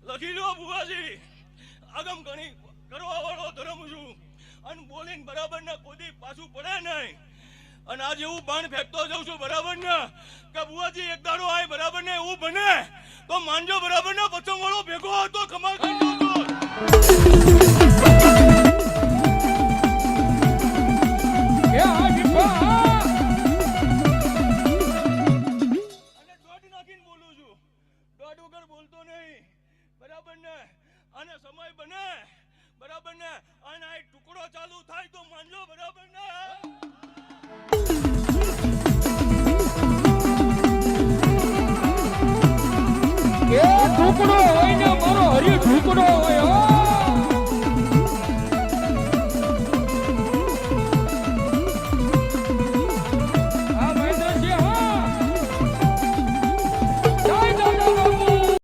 લખી લો બુવાજી, આગમ ઘણી કરવા વાળો ધર્મ છું અને બોલીને બરાબર ને કોદી પાછું પડે નહીં. અને આજ એવું બાણ ફેંકતો જાઉં છું બરાબર ને કે બુવાજી એક દાડો આય બરાબર ને એવું બને તો માનજો બરાબર ને પતંગ વાળો ભેગો હતો કમાલ કરી દો. અને સમય બને બરાબર ને અને આ ટુકડો ચાલુ થાય તો માનજો બરાબર ને. એ ટુકડો હોય ને મારો હરી ટુકડો હોય.